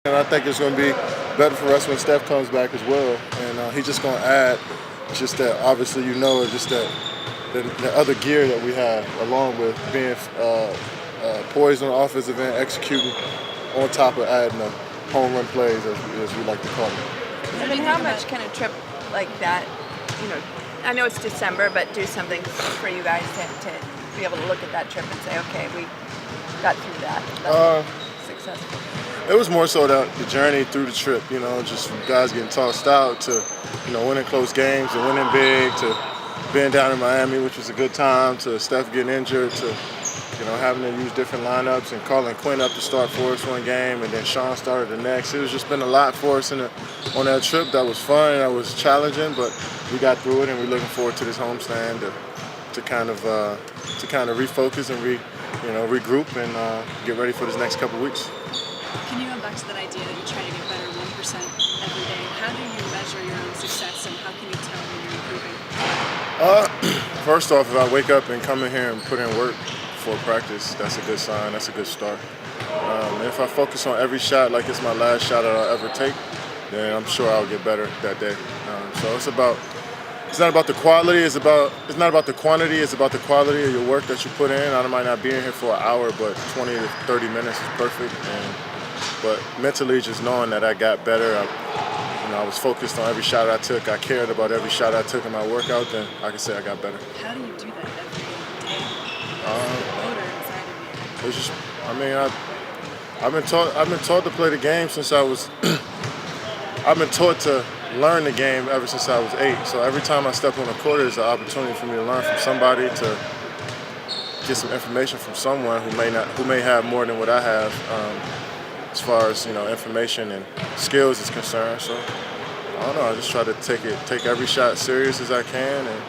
And I think it's going to be better for us when Steph comes back as well. And he's just going to add just that, obviously, just that the other gear that we have, along with being poised on the offensive end, executing on top of adding the home run plays, as we like to call them. I mean, how much can a trip like that, I know it's December, but do something for you guys to be able to look at that trip and say, okay, we got through that. That's successful. It was more so the journey through the trip, just from guys getting tossed out to, winning close games and winning big, to being down in Miami, which was a good time, to Steph getting injured, to, having to use different lineups and calling Quinn up to start for us one game, and then Sean started the next. It was just been a lot for us on that trip. That was fun, that was challenging, but we got through it, and we're looking forward to this homestand to kind of refocus and regroup and get ready for this next couple of weeks. Can you go back to that idea that you try to get better 1% every day? How do you measure your own success, and how can you tell when you're improving? First off, if I wake up and come in here and put in work for practice, that's a good sign. That's a good start. If I focus on every shot like it's my last shot that I'll ever take, then I'm sure I'll get better that day. So it's not about the quality. It's not about the quantity. It's about the quality of your work that you put in. I might not be in here for an hour, but 20 to 30 minutes is perfect. But mentally, just knowing that I got better, I was focused on every shot I took. I cared about every shot I took in my workout. Then I can say I got better. How do you do that every day? Motor inside of you. It's just, I've been taught to play the game since I was. I've been taught to learn the game ever since I was 8. So every time I step on the court, it's an opportunity for me to learn from somebody, to get some information from someone who may have more than what I have, as far as information and skills is concerned. So I don't know. I just try to take every shot serious as I can and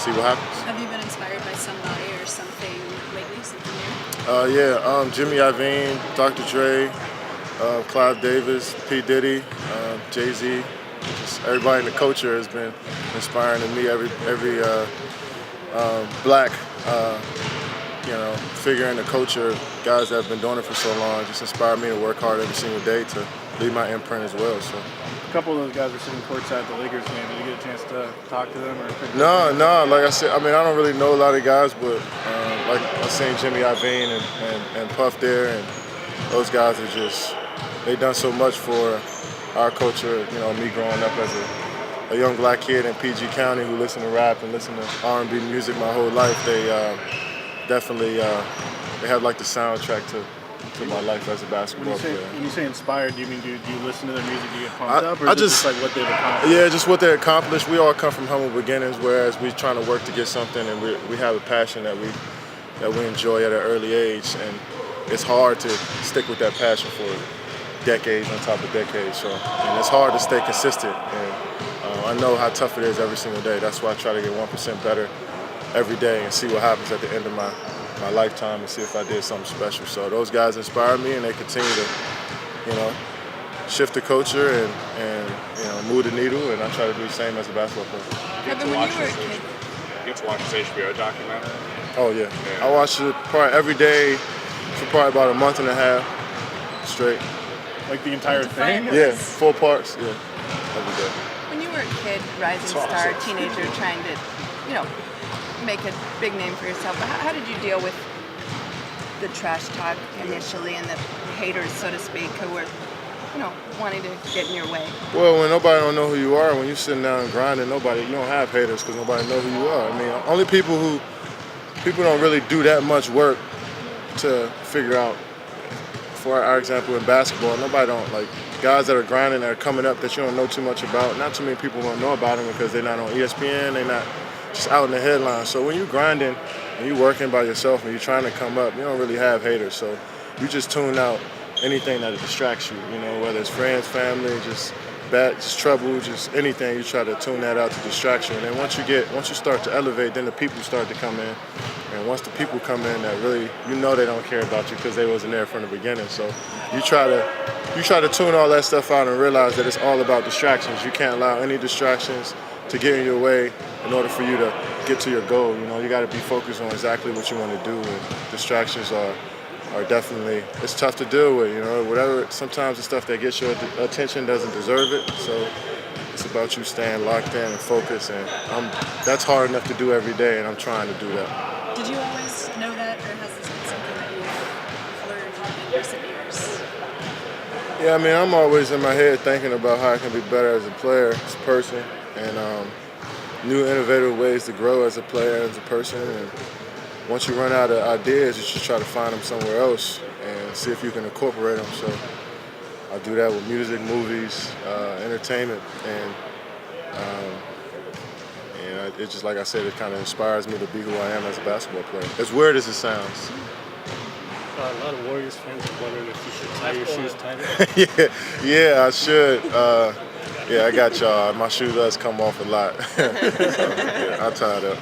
see what happens. Have you been inspired by somebody or something lately, something new? Jimmy Iovine, Dr. Dre, Clive Davis, P. Diddy, Jay-Z. Just everybody in the culture has been inspiring to me. Every black figure in the culture, guys that have been doing it for so long, just inspire me to work hard every single day to leave my imprint as well. So a couple of those guys were sitting courtside at the Lakers game. Did you get a chance to talk to them? No. Like I said, I don't really know a lot of guys, but like I seen Jimmy Iovine and Puff there, and those guys are just, they done so much for our culture. Me growing up as a young black kid in PG County who listened to rap and listened to R&B music my whole life, they definitely they have like the soundtrack to my life as a basketball player. When you say inspired, do you mean do you listen to their music to get pumped up, or is it just like what they've accomplished? Yeah, just what they accomplished. We all come from humble beginnings, whereas we're trying to work to get something, and we have a passion that we enjoy at an early age, and it's hard to stick with that passion for decades on top of decades. And it's hard to stay consistent. And I know how tough it is every single day. That's why I try to get 1% better every day and see what happens at the end of my lifetime and see if I did something special. So those guys inspire me, and they continue to, shift the culture and move the needle. And I try to do the same as a basketball player. Kevin, when you were a kid, You get to watch this HBO documentary? Oh yeah. I watch it probably every day for probably about a month and a half straight. Like the entire thing? Yeah, 4 parts. Yeah, every day. when you were a kid, rising star, teenager, trying to, make a big name for yourself, how did you deal with the trash talk initially and the haters, so to speak, who were, wanting to get in your way? Well, when nobody don't know who you are, when you're sitting down and grinding, you don't have haters because nobody know who you are. Only people don't really do that much work to figure out. For our example, in basketball, nobody don't, like, guys that are grinding, that are coming up that you don't know too much about, not too many people don't know about them because they're not on ESPN, they're not just out in the headlines. So when you're grinding and you're working by yourself and you're trying to come up, you don't really have haters. So you just tune out anything that distracts you, whether it's friends, family, just trouble, just anything. You try to tune that out to distract you. And then once you start to elevate, then the people start to come in. And once the people come in that really, they don't care about you because they wasn't there from the beginning. So you try to tune all that stuff out and realize that it's all about distractions. You can't allow any distractions to get in your way in order for you to get to your goal. You got to be focused on exactly what you want to do. And distractions are are definitely, it's tough to deal with, you know, whatever, sometimes the stuff that gets your attention doesn't deserve it, so it's about you staying locked in and focused, and that's hard enough to do every day, and I'm trying to do that. Did you always know that, or has this been something that you've learned in recent years? Yeah, I mean, I'm always in my head thinking about how I can be better as a player, as a person, and new innovative ways to grow as a player, as a person, and once you run out of ideas, you should try to find them somewhere else and see if you can incorporate them. So I do that with music, movies, entertainment, and it's just like I said, it kind of inspires me to be who I am as a basketball player. As weird as it sounds. A lot of Warriors fans are wondering if you should tie your shoes tighter. yeah, I should. Yeah, I got y'all. My shoe does come off a lot. So, yeah, I tie it up.